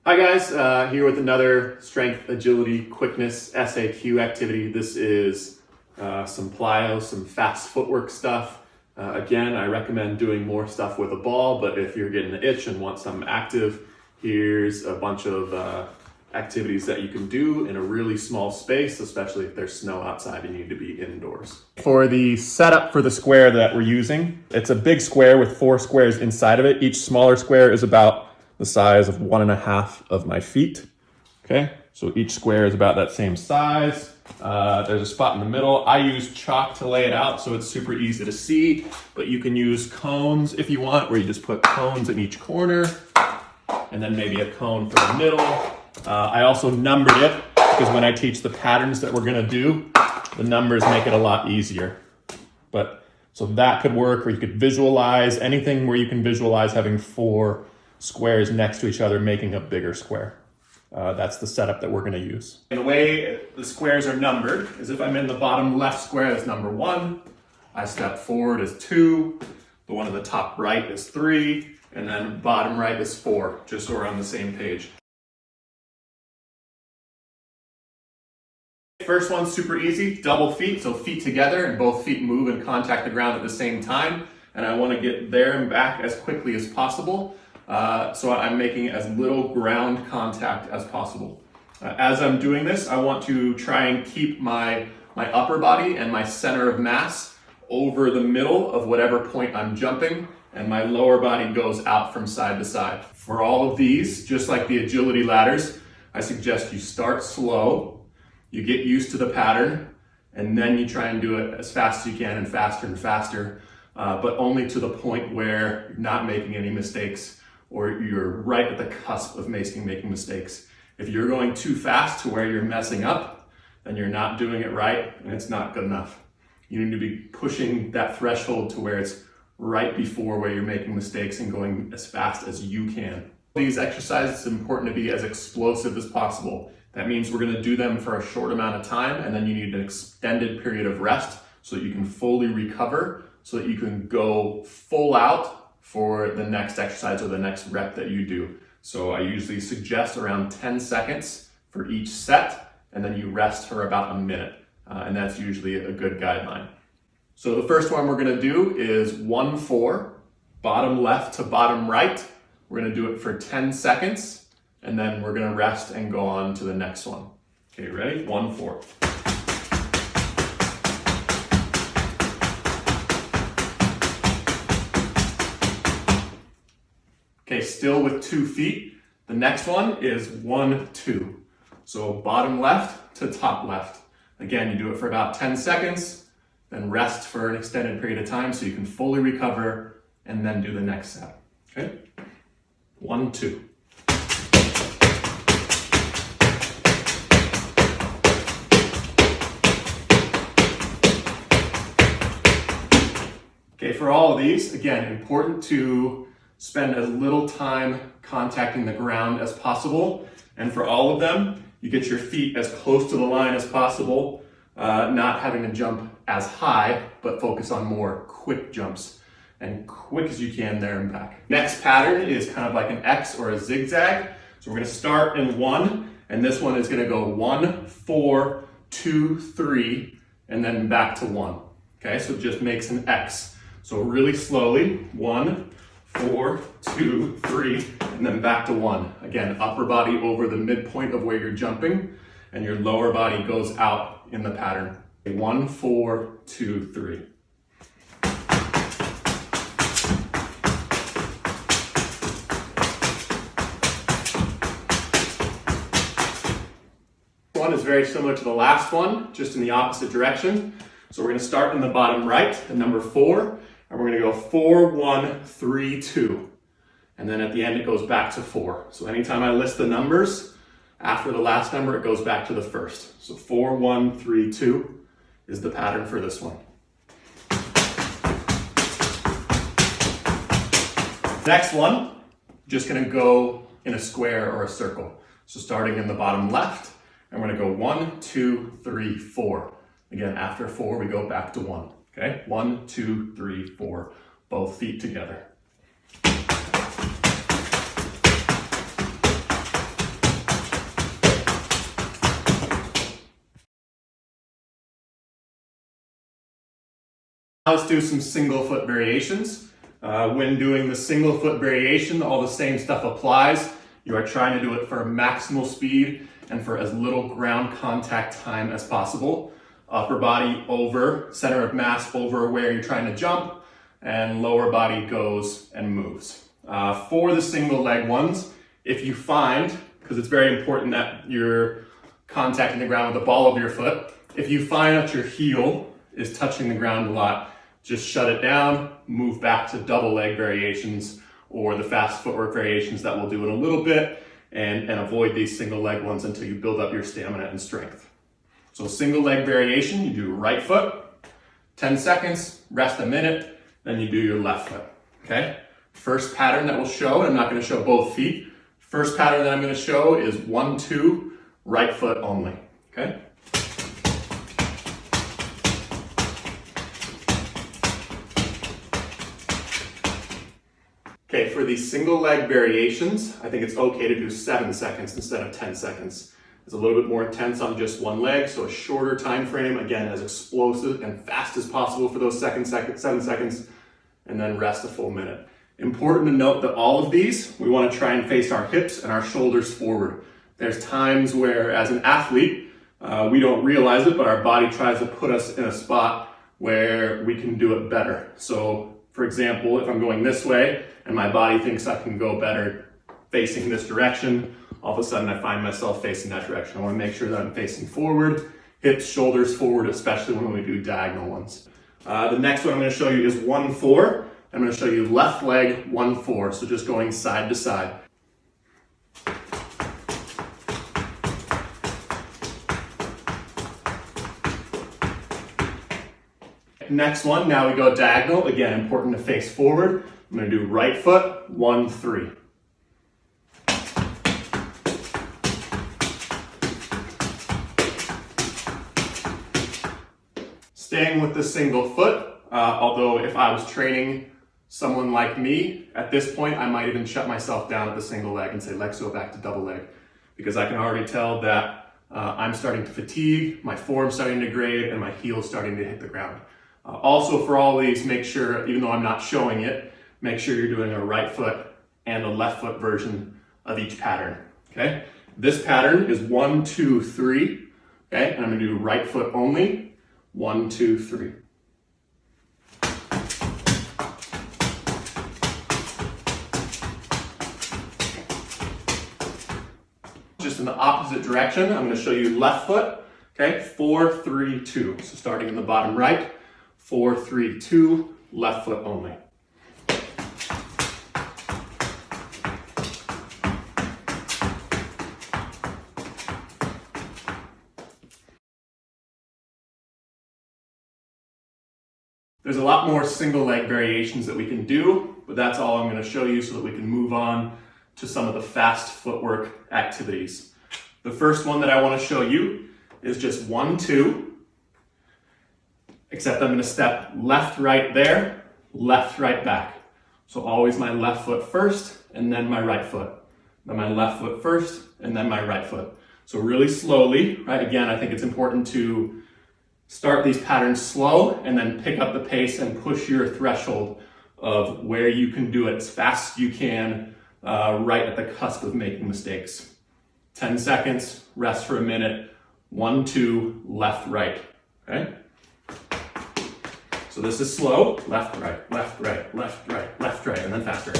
Hi guys, here with another strength, agility, quickness, SAQ activity. This is some plyos, some fast footwork stuff. Again, I recommend doing more stuff with a ball, but if you're getting the itch and want something active, here's a bunch of activities that you can do in a really small space, especially if there's snow outside and you need to be indoors. For the setup for the square that we're using, it's a big square with 4 squares inside of it. Each smaller square is about the size of 1.5 of my feet. Okay, so each square is about that same size. There's a spot in the middle. I use chalk to lay it out so it's super easy to see, but you can use cones if you want, where you just put cones in each corner and then maybe a cone for the middle. I also numbered it because when I teach the patterns that we're gonna do, the numbers make it a lot easier. But so that could work, or you could visualize anything where you can visualize having 4 squares next to each other, making a bigger square. That's the setup that we're gonna use. And the way the squares are numbered is if I'm in the bottom left square, that's number 1. I step forward as 2. The one in the top right is 3. And then bottom right is 4, just so we're on the same page. First one's super easy, double feet, so feet together and both feet move and contact the ground at the same time. And I wanna get there and back as quickly as possible. So I'm making as little ground contact as possible. As I'm doing this, I want to try and keep my upper body and my center of mass over the middle of whatever point I'm jumping, and my lower body goes out from side to side. For all of these, just like the agility ladders, I suggest you start slow, you get used to the pattern, and then you try and do it as fast as you can and faster, but only to the point where you're not making any mistakes, or you're right at the cusp of making mistakes. If you're going too fast to where you're messing up, then you're not doing it right and it's not good enough. You need to be pushing that threshold to where it's right before where you're making mistakes and going as fast as you can. These exercises, it's important to be as explosive as possible. That means we're gonna do them for a short amount of time, and then you need an extended period of rest so that you can fully recover, so that you can go full out for the next exercise or the next rep that you do. So I usually suggest around 10 seconds for each set, and then you rest for about a minute. And that's usually a good guideline. So the first one we're gonna do is 1-4, bottom left to bottom right. We're gonna do it for 10 seconds, and then we're gonna rest and go on to the next one. Okay, ready? 1-4. Okay, still with 2 feet. The next one is 1-2. So bottom left to top left. Again, you do it for about 10 seconds, then rest for an extended period of time so you can fully recover and then do the next set. Okay? 1-2. Okay, for all of these, again, important to spend as little time contacting the ground as possible. And for all of them, you get your feet as close to the line as possible, not having to jump as high, but focus on more quick jumps and quick as you can there and back. Next pattern is kind of like an X or a zigzag. So we're gonna start in 1, and this one is gonna go 1, 4, 2, 3, and then back to 1. Okay, so it just makes an X. So really slowly, 1, 4, 2, 3, and then back to 1. Again, upper body over the midpoint of where you're jumping, and your lower body goes out in the pattern. 1, 4, 2, 3. One is very similar to the last one, just in the opposite direction. So we're gonna start in the bottom right, at number 4, and we're gonna go 4, 1, 3, 2. And then at the end, it goes back to 4. So anytime I list the numbers, after the last number, it goes back to the first. So 4, 1, 3, 2 is the pattern for this one. Next one, just gonna go in a square or a circle. So starting in the bottom left, and we're gonna go 1, 2, 3, 4. Again, after 4, we go back to 1. Okay, 1, 2, 3, 4. Both feet together. Now let's do some single foot variations. When doing the single foot variation, all the same stuff applies. You are trying to do it for maximal speed and for as little ground contact time as possible. Upper body over, center of mass over where you're trying to jump, and lower body goes and moves. For the single leg ones, if you find, because it's very important that you're contacting the ground with the ball of your foot, if you find that your heel is touching the ground a lot, just shut it down, move back to double leg variations or the fast footwork variations that will do in a little bit, and avoid these single leg ones until you build up your stamina and strength. So single leg variation, you do right foot, 10 seconds, rest a minute, then you do your left foot, okay? First pattern that we'll show, and I'm not gonna show both feet. First pattern that I'm gonna show is 1-2, right foot only, okay? Okay, for these single leg variations, I think it's okay to do 7 seconds instead of 10 seconds. It's a little bit more intense on just one leg, so a shorter time frame, again, as explosive and fast as possible for those 7 seconds, and then rest a full minute. Important to note that all of these, we want to try and face our hips and our shoulders forward. There's times where, as an athlete, we don't realize it, but our body tries to put us in a spot where we can do it better. So, for example, if I'm going this way and my body thinks I can go better facing this direction, all of a sudden I find myself facing that direction. I want to make sure that I'm facing forward, hips, shoulders forward, especially when we do diagonal ones. The next one I'm going to show you is 1-4. I'm going to show you left leg 1-4, so just going side to side. Next one, now we go diagonal. Again, important to face forward. I'm going to do right foot, 1-3. Staying with the single foot, although if I was training someone like me, at this point, I might even shut myself down at the single leg and say, let's go back to double leg, because I can already tell that I'm starting to fatigue, my form's starting to degrade, and my heel's starting to hit the ground. Also for all these, make sure, even though I'm not showing it, make sure you're doing a right foot and a left foot version of each pattern, okay? This pattern is 1-2-3, okay? And I'm gonna do right foot only, 1-2-3. Just in the opposite direction, I'm gonna show you left foot, okay? 4-3-2, so starting in the bottom right, 4-3-2, left foot only. There's a lot more single leg variations that we can do, but that's all I'm going to show you so that we can move on to some of the fast footwork activities. The first one that I want to show you is just 1-2, except I'm going to step left, right there, left, right back. So always my left foot first, and then my right foot. Then my left foot first, and then my right foot. So really slowly, right? Again, I think it's important to start these patterns slow and then pick up the pace and push your threshold of where you can do it as fast as you can, right at the cusp of making mistakes. 10 seconds, rest for a minute, 1-2, left, right, okay? So this is slow, left, right, left, right, left, right, left, right, and then faster.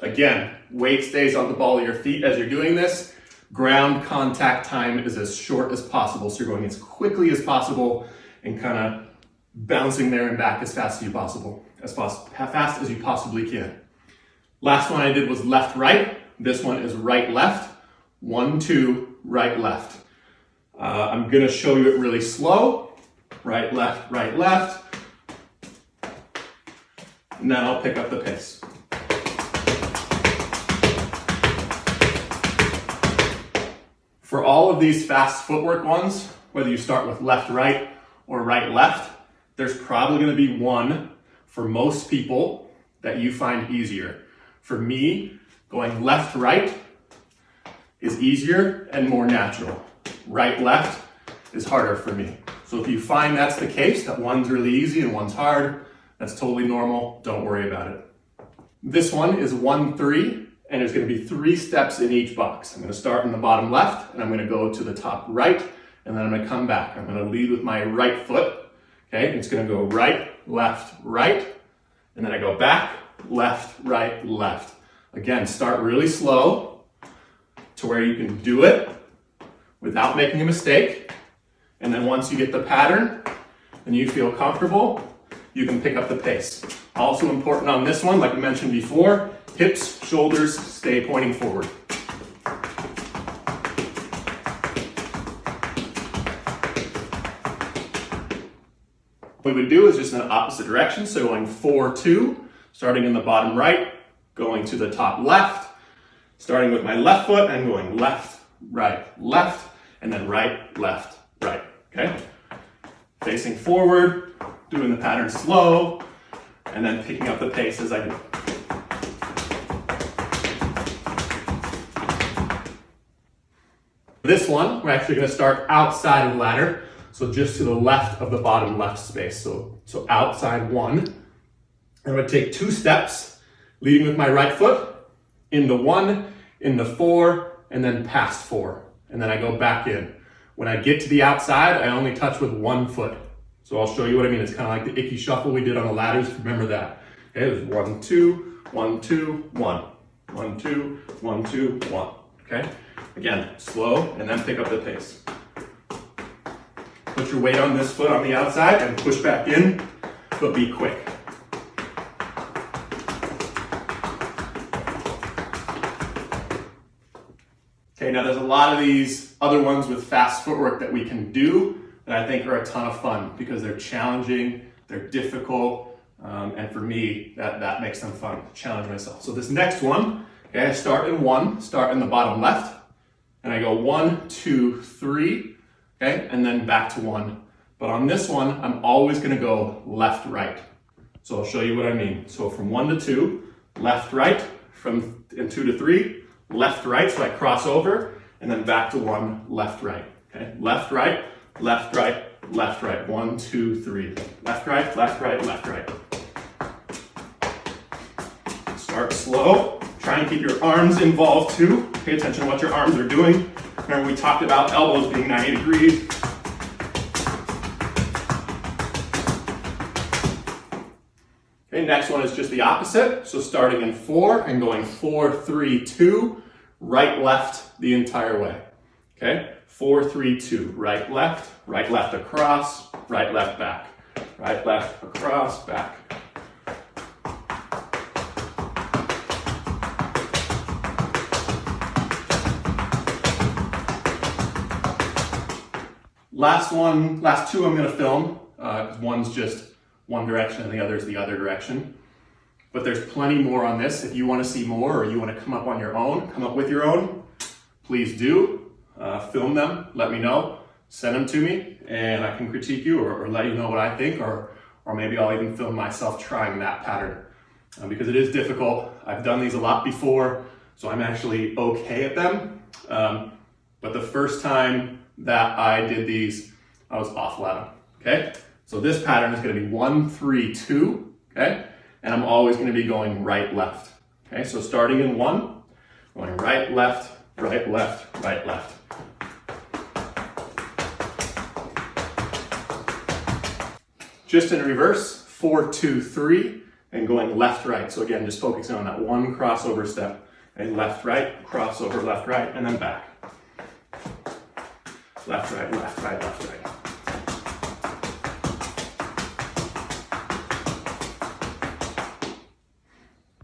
Again, weight stays on the ball of your feet as you're doing this. Ground contact time is as short as possible, so you're going as quickly as possible and kind of bouncing there and back as fast as you possibly can. Last one I did was left, right. This one is right, left. 1-2, right, left. I'm gonna show you it really slow. Right, left, and then I'll pick up the pace. For all of these fast footwork ones, whether you start with left, right, or right, left, there's probably gonna be one for most people that you find easier. For me, going left, right is easier and more natural. Right, left is harder for me. So if you find that's the case, that one's really easy and one's hard, that's totally normal. Don't worry about it. This one is 1-3, and there's going to be 3 steps in each box. I'm going to start in the bottom left, and I'm going to go to the top right, and then I'm going to come back. I'm going to lead with my right foot. Okay, it's going to go right, left, right, and then I go back, left, right, left. Again, start really slow to where you can do it without making a mistake. And then once you get the pattern and you feel comfortable, you can pick up the pace. Also important on this one, like I mentioned before, hips, shoulders, stay pointing forward. What we would do is just in the opposite direction, so going 4-2, starting in the bottom right, going to the top left, starting with my left foot and going left, left, and then right, left, right, okay? Facing forward, doing the pattern slow, and then picking up the pace as I do. This one, we're actually going to start outside of the ladder, so just to the left of the bottom left space. So outside 1. I'm going to take 2 steps, leading with my right foot, into 1, into 4, and then past 4. And then I go back in. When I get to the outside, I only touch with 1 foot. So I'll show you what I mean. It's kind of like the ICKY shuffle we did on the ladders. Remember that. Okay, it was 1, 2, 1, 2, 1. 1, 2, 1, 2, 1. Okay? Again, slow, and then pick up the pace. Put your weight on this foot on the outside and push back in, but be quick. Okay, now there's a lot of these other ones with fast footwork that we can do that I think are a ton of fun because they're challenging, they're difficult, and for me, that makes them fun, challenge myself. So this next one, okay, I start in 1, start in the bottom left, and I go 1, 2, 3, okay, and then back to 1. But on this one, I'm always gonna go left, right. So I'll show you what I mean. So from 1 to 2, left, right, and 2 to 3, left, right, so I cross over, and then back to 1, left, right, okay? Left, right, left, right, left, right. 1, 2, 3. Left, right, left, right, left, right. Start slow. Try and keep your arms involved too. Pay attention to what your arms are doing. Remember we talked about elbows being 90 degrees. Okay, next one is just the opposite. So starting in 4 and going 4, 3, 2, right, left the entire way. Okay, 4, 3, 2, right, left across, right, left, back. Right, left, across, back. Last two I'm gonna film. One's just one direction and the other is the other direction. But there's plenty more on this. If you wanna see more or you wanna come up with your own, please do. Film them, let me know, send them to me, and I can critique you or let you know what I think, or maybe I'll even film myself trying that pattern. Because it is difficult. I've done these a lot before, so I'm actually okay at them. But the first time that I did these, I was awful at them, okay? So this pattern is gonna be 1, 3, 2, okay? And I'm always gonna be going right, left, okay? So starting in 1, going right, left, right, left, right, left. Just in reverse, 4, 2, 3, and going left, right. So again, just focusing on that one crossover step. Okay, left, right, crossover, left, right, and then back. Left, right, left, right, left, right.